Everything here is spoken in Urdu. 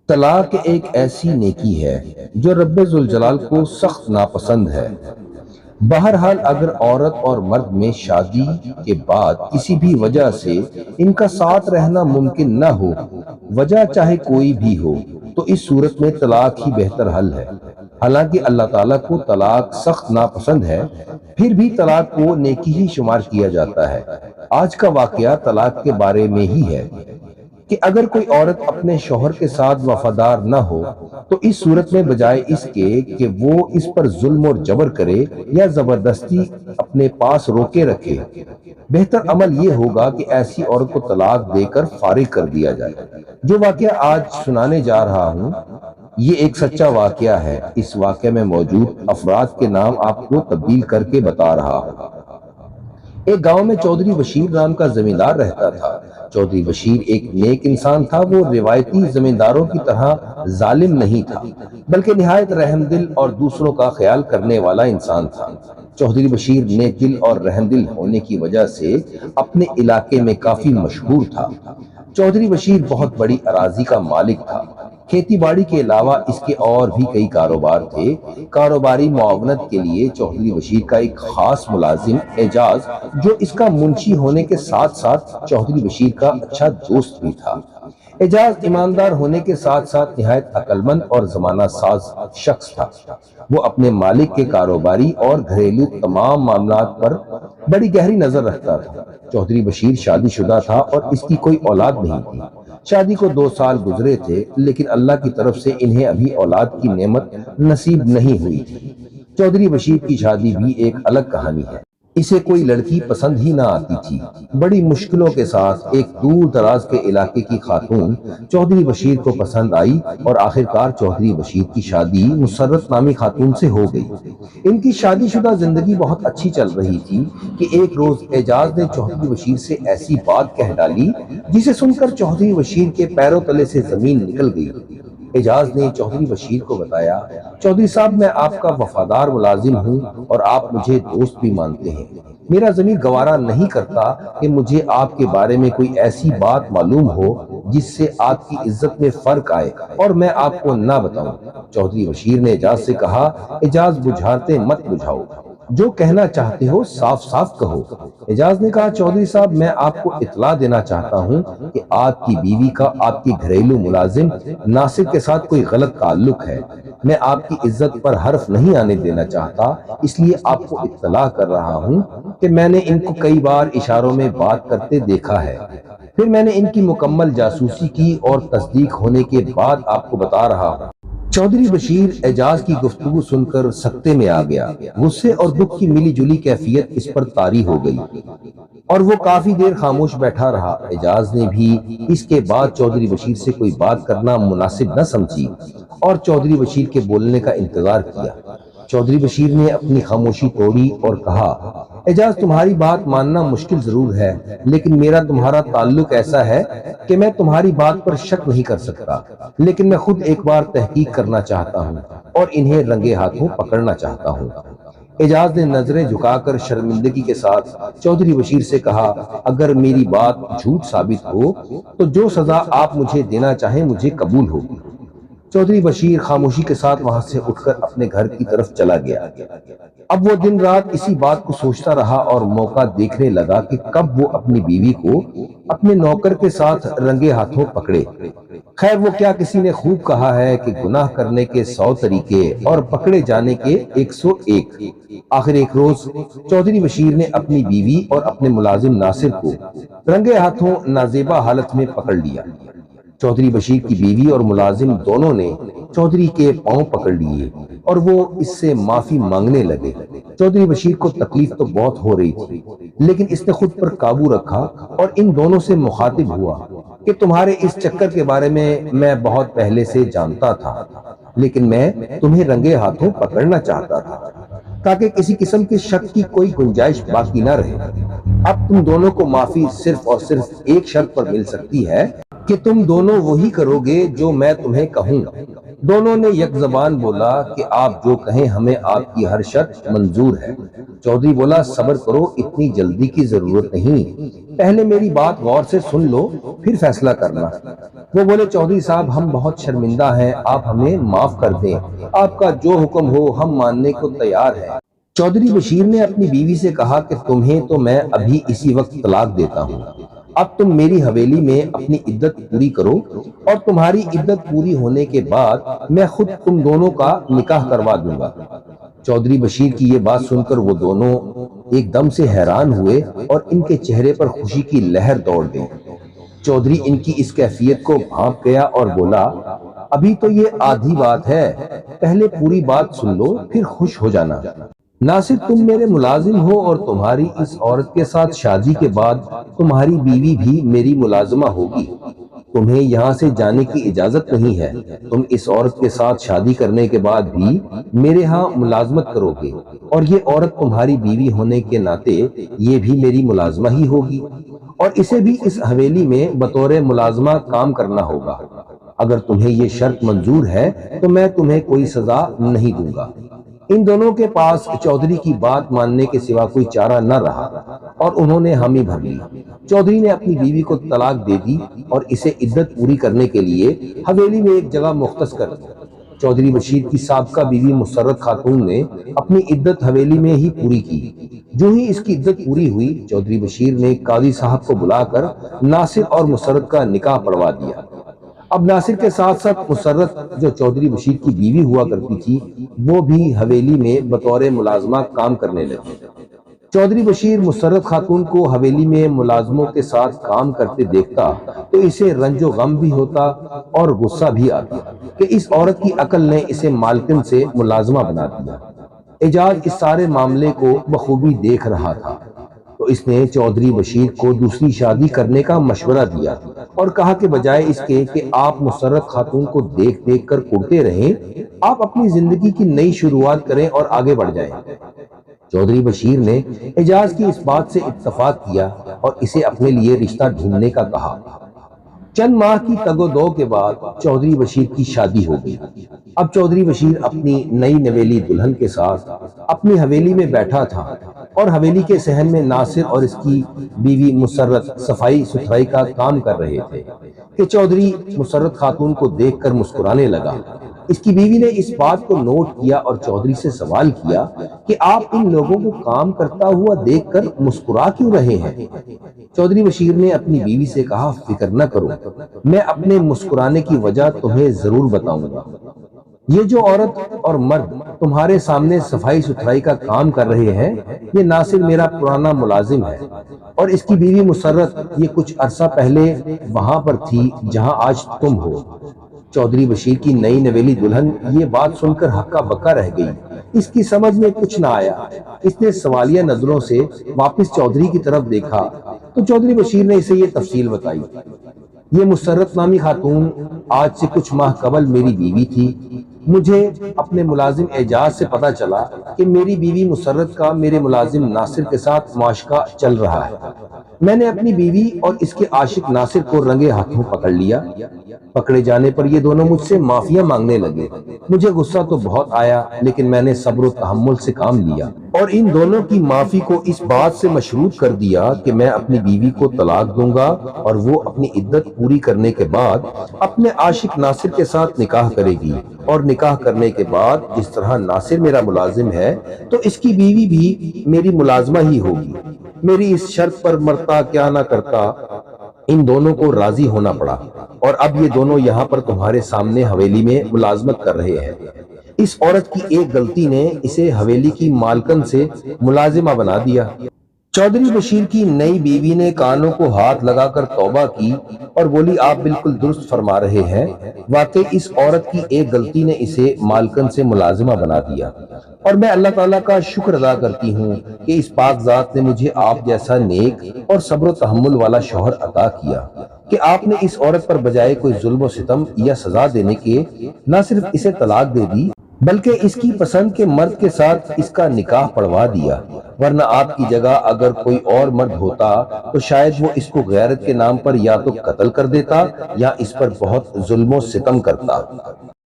طلاق ایک ایسی نیکی ہے جو رب ذوالجلال کو سخت ناپسند ہے۔ بہرحال اگر عورت اور مرد میں شادی کے بعد کسی بھی وجہ سے ان کا ساتھ رہنا ممکن نہ ہو، وجہ چاہے کوئی بھی ہو، تو اس صورت میں طلاق ہی بہتر حل ہے۔ حالانکہ اللہ تعالیٰ کو طلاق سخت ناپسند ہے، پھر بھی طلاق کو نیکی ہی شمار کیا جاتا ہے۔ آج کا واقعہ طلاق کے بارے میں ہی ہے کہ اگر کوئی عورت اپنے شوہر کے ساتھ وفادار نہ ہو تو اس صورت میں بجائے اس کے کہ وہ اس پر ظلم اور جبر کرے یا زبردستی اپنے پاس روکے رکھے، بہتر عمل یہ ہوگا کہ ایسی عورت کو طلاق دے کر فارغ کر دیا جائے۔ جو واقعہ آج سنانے جا رہا ہوں یہ ایک سچا واقعہ ہے۔ اس واقعے میں موجود افراد کے نام آپ کو تبدیل کر کے بتا رہا ہوں۔ ایک گاؤں میں چودھری بشیر نام کا زمیندار رہتا تھا۔ چودھری بشیر ایک نیک انسان تھا۔ وہ روایتی زمینداروں کی طرح ظالم نہیں تھا، بلکہ نہایت رحم دل اور دوسروں کا خیال کرنے والا انسان تھا۔ چودھری بشیر نیک دل اور رحم دل ہونے کی وجہ سے اپنے علاقے میں کافی مشہور تھا۔ چودھری بشیر بہت بڑی اراضی کا مالک تھا۔ کھیتی باڑی کے علاوہ اس کے اور بھی کئی کاروبار تھے۔ کاروباری معاونت کے لیے چودھری بشیر کا ایک خاص ملازم اعجاز، جو اس کا منشی ہونے کے ساتھ ساتھ چودھری بشیر کا اچھا دوست بھی تھا۔ اعجاز ایماندار ہونے کے ساتھ ساتھ نہایت عقل مند اور زمانہ ساز شخص تھا۔ وہ اپنے مالک کے کاروباری اور گھریلو تمام معاملات پر بڑی گہری نظر رکھتا تھا۔ چودھری بشیر شادی شدہ تھا اور اس کی کوئی اولاد نہیں تھی۔ شادی کو 2 سال گزرے تھے، لیکن اللہ کی طرف سے انہیں ابھی اولاد کی نعمت نصیب نہیں ہوئی تھی۔ چودھری بشیر کی شادی بھی ایک الگ کہانی ہے۔ اسے کوئی لڑکی پسند ہی نہ آتی تھی۔ بڑی مشکلوں کے ساتھ ایک دور دراز کے علاقے کی خاتون چودھری بشیر کو پسند آئی اور آخرکار چودھری بشیر کی شادی مسرت نامی خاتون سے ہو گئی۔ ان کی شادی شدہ زندگی بہت اچھی چل رہی تھی کہ ایک روز اعجاز نے چودھری بشیر سے ایسی بات کہہ ڈالی جسے سن کر چودھری بشیر کے پیروں تلے سے زمین نکل گئی۔ اعجاز نے چودھری بشیر کو بتایا، چودھری صاحب میں آپ کا وفادار ملازم ہوں اور آپ مجھے دوست بھی مانتے ہیں۔ میرا ضمیر گوارا نہیں کرتا کہ مجھے آپ کے بارے میں کوئی ایسی بات معلوم ہو جس سے آپ کی عزت میں فرق آئے اور میں آپ کو نہ بتاؤں۔ چودھری بشیر نے اعجاز سے کہا، اعجاز بجھارتے مت بجھاؤ، جو کہنا چاہتے ہو صاف صاف کہو۔ اعجاز نے کہا، چودھری صاحب میں آپ کو اطلاع دینا چاہتا ہوں کہ آپ کی بیوی کا آپ کی گھریلو ملازم ناصر کے ساتھ کوئی غلط تعلق ہے۔ میں آپ کی عزت پر حرف نہیں آنے دینا چاہتا، اس لیے آپ کو اطلاع کر رہا ہوں کہ میں نے ان کو کئی بار اشاروں میں بات کرتے دیکھا ہے۔ پھر میں نے ان کی مکمل جاسوسی کی اور تصدیق ہونے کے بعد آپ کو بتا رہا ہوں۔ چودھری بشیر اعجاز کی گفتگو سن کر سکتے میں آ گیا۔ غصے اور دکھ کی ملی جلی کیفیت اس پر طاری ہو گئی اور وہ کافی دیر خاموش بیٹھا رہا۔ اعجاز نے بھی اس کے بعد چودھری بشیر سے کوئی بات کرنا مناسب نہ سمجھی اور چودھری بشیر کے بولنے کا انتظار کیا۔ چودھری بشیر نے اپنی خاموشی توڑی اور کہا، اعجاز تمہاری بات ماننا مشکل ضرور ہے، لیکن میرا تمہارا تعلق ایسا ہے کہ میں تمہاری بات پر شک نہیں کر سکتا، لیکن میں خود ایک بار تحقیق کرنا چاہتا ہوں اور انہیں رنگے ہاتھوں پکڑنا چاہتا ہوں۔ اعجاز نے نظریں جھکا کر شرمندگی کے ساتھ چودھری بشیر سے کہا، اگر میری بات جھوٹ ثابت ہو تو جو سزا آپ مجھے دینا چاہیں مجھے قبول ہوگی۔ چودھری بشیر خاموشی کے ساتھ وہاں سے اٹھ کر اپنے گھر کی طرف چلا گیا۔ اب وہ دن رات اسی بات کو سوچتا رہا اور موقع دیکھنے لگا کہ کب وہ اپنی بیوی کو اپنے نوکر کے ساتھ رنگے ہاتھوں پکڑے۔ خیر وہ کیا، کسی نے خوب کہا ہے کہ گناہ کرنے کے 100 طریقے اور پکڑے جانے کے 101۔ آخر ایک روز چودھری بشیر نے اپنی بیوی اور اپنے ملازم ناصر کو رنگے ہاتھوں نازیبا حالت میں پکڑ لیا۔ چودھری بشیر کی بیوی اور ملازم دونوں نے چودھری کے پاؤں پکڑ لیے اور وہ اس سے معافی مانگنے لگے۔ چودھری بشیر کو تکلیف تو بہت ہو رہی تھی، لیکن اس نے خود پر قابو رکھا اور ان دونوں سے مخاطب ہوا کہ تمہارے اس چکر کے بارے میں بہت پہلے سے جانتا تھا، لیکن میں تمہیں رنگے ہاتھوں پکڑنا چاہتا تھا تاکہ کسی قسم کے شک کی کوئی گنجائش باقی نہ رہے۔ اب تم دونوں کو معافی صرف اور صرف ایک شرط پر مل سکتی ہے کہ تم دونوں وہی کرو گے جو میں تمہیں کہوں گا۔ دونوں نے یک زبان بولا کہ آپ جو کہیں ہمیں آپ کی ہر شرط منظور ہے۔ چودھری بولا صبر کرو، اتنی جلدی کی ضرورت نہیں، پہلے میری بات غور سے سن لو پھر فیصلہ کرنا۔ وہ بولے چودھری صاحب ہم بہت شرمندہ ہیں، آپ ہمیں معاف کر دیں، آپ کا جو حکم ہو ہم ماننے کو تیار ہیں۔ چودھری بشیر نے اپنی بیوی سے کہا کہ تمہیں تو میں ابھی اسی وقت طلاق دیتا ہوں، اب تم میری حویلی میں اپنی عدت پوری کرو، اور تمہاری عدت پوری ہونے کے بعد میں خود تم دونوں کا نکاح کروا دوں گا۔ چودھری بشیر کی یہ بات سن کر وہ دونوں ایک دم سے حیران ہوئے اور ان کے چہرے پر خوشی کی لہر دوڑ گئی۔ چودھری ان کی اس کیفیت کو بھانپ گیا اور بولا ابھی تو یہ آدھی بات ہے، پہلے پوری بات سن لو پھر خوش ہو جانا۔ ناصر تم میرے ملازم ہو اور تمہاری اس عورت کے ساتھ شادی کے بعد تمہاری بیوی بھی میری ملازمہ ہوگی، تمہیں یہاں سے جانے کی اجازت نہیں ہے، تم اس عورت کے ساتھ شادی کرنے کے بعد بھی میرے ہاں ملازمت کرو گے، اور یہ عورت تمہاری بیوی ہونے کے ناطے یہ بھی میری ملازمہ ہی ہوگی، اور اسے بھی اس حویلی میں بطور ملازمہ کام کرنا ہوگا۔ اگر تمہیں یہ شرط منظور ہے تو میں تمہیں کوئی سزا نہیں دوں گا۔ ان دونوں کے پاس چودھری کی بات ماننے کے سوا کوئی چارہ نہ رہا اور انہوں نے حامی بھر لی۔ چودھری نے اپنی بیوی کو طلاق دے دی اور اسے عدت پوری کرنے کے لیے حویلی میں ایک جگہ مختص کر دی۔ چودھری بشیر کی سابقہ بیوی مسرت خاتون نے اپنی عدت حویلی میں ہی پوری کی۔ جو ہی اس کی عدت پوری ہوئی چودھری بشیر نے قاضی صاحب کو بلا کر ناصر اور مسرت کا نکاح پڑھوا دیا۔ اب ناصر کے ساتھ ساتھ مسرت جو چودھری بشیر کی بیوی ہوا کرتی تھی وہ بھی حویلی میں بطور ملازمہ کام کرنے لگی۔ چودھری بشیر مسرت خاتون کو حویلی میں ملازموں کے ساتھ کام کرتے دیکھتا تو اسے رنج و غم بھی ہوتا اور غصہ بھی آتا کہ اس عورت کی عقل نے اسے مالکن سے ملازمہ بنا دیا۔ اعجاز اس سارے معاملے کو بخوبی دیکھ رہا تھا تو اس نے چودھری بشیر کو دوسری شادی کرنے کا مشورہ دیا اور کہا کہ بجائے اس کے کہ آپ مسرت خاتون کو دیکھ دیکھ کر کڑتے رہیں، آپ اپنی زندگی کی نئی شروعات کریں اور آگے بڑھ جائیں۔ چودھری بشیر نے اعجاز کی اس بات سے اتفاق کیا اور اسے اپنے لیے رشتہ ڈھونڈنے کا کہا۔ چند ماہ کی تگ و دو کے بعد چودھری بشیر کی شادی ہو گئی۔ اب چودھری بشیر اپنی نئی نویلی دلہن کے ساتھ اپنی حویلی میں بیٹھا تھا اور حویلی کے صحن میں ناصر اور اس کی بیوی مسرت صفائی ستھرائی کا کام کر رہے تھے کہ چودھری مسرت خاتون کو دیکھ کر مسکرانے لگا۔ اس کی بیوی نے اس بات کو نوٹ کیا اور چودھری سے سوال کیا کہ آپ ان لوگوں کو کام کرتا ہوا دیکھ کر مسکرا کیوں رہے ہیں؟ چودھری بشیر نے اپنی بیوی سے کہا فکر نہ کرو، میں اپنے مسکرانے کی وجہ تمہیں ضرور بتاؤں گا۔ یہ جو عورت اور مرد تمہارے سامنے صفائی ستھرائی کا کام کر رہے ہیں یہ ناصر میرا پرانا ملازم ہے، اور اس کی بیوی مسرت یہ کچھ عرصہ پہلے وہاں پر تھی جہاں آج تم ہو۔ چودھری بشیر کی نئی نویلی دلہن یہ بات سن کر ہکا بکا رہ گئی، اس کی سمجھ میں کچھ نہ آیا۔ اس نے سوالیہ نظروں سے واپس چودھری کی طرف دیکھا تو چودھری بشیر نے اسے یہ تفصیل بتائی۔ یہ مسرت نامی خاتون آج سے کچھ ماہ قبل میری بیوی تھی۔ مجھے اپنے ملازم اعجاز سے پتا چلا کہ میری بیوی مسرت کا میرے ملازم ناصر کے ساتھ معاشقہ چل رہا ہے۔ میں نے اپنی بیوی اور اس کے عاشق ناصر کو رنگے ہاتھوں پکڑ لیا۔ پکڑے جانے پر یہ دونوں مجھ سے معافیاں مانگنے لگے۔ مجھے غصہ تو بہت آیا لیکن میں نے صبر و تحمل سے کام لیا اور ان دونوں کی معافی کو اس بات سے مشروط کر دیا کہ میں اپنی بیوی کو طلاق دوں گا اور وہ اپنی عدت پوری کرنے کے بعد اپنے عاشق ناصر کے ساتھ نکاح کرے گی، اور نکاح کرنے کے بعد جس طرح ناصر میرا ملازم ہے تو اس کی بیوی بھی میری ملازمہ ہی ہوگی۔ میری اس شرط پر مرتا کیا نہ کرتا ان دونوں کو راضی ہونا پڑا، اور اب یہ دونوں یہاں پر تمہارے سامنے حویلی میں ملازمت کر رہے ہیں۔ اس عورت کی ایک غلطی نے اسے حویلی کی مالکن سے ملازمہ بنا دیا۔ چودھری بشیر کی نئی بیوی نے کانوں کو ہاتھ لگا کر توبہ کی اور بولی آپ بالکل درست فرما رہے ہیں، واقعی اس عورت کی ایک غلطی نے اسے مالکن سے ملازمہ بنا دیا، اور میں اللہ تعالیٰ کا شکر ادا کرتی ہوں کہ اس پاک ذات نے مجھے آپ جیسا نیک اور صبر و تحمل والا شوہر عطا کیا کہ آپ نے اس عورت پر بجائے کوئی ظلم و ستم یا سزا دینے کے نہ صرف اسے طلاق دے دی بلکہ اس کی پسند کے مرد کے ساتھ اس کا نکاح پڑھوا دیا، ورنہ آپ کی جگہ اگر کوئی اور مرد ہوتا تو شاید وہ اس کو غیرت کے نام پر یا تو قتل کر دیتا یا اس پر بہت ظلم و ستم کرتا۔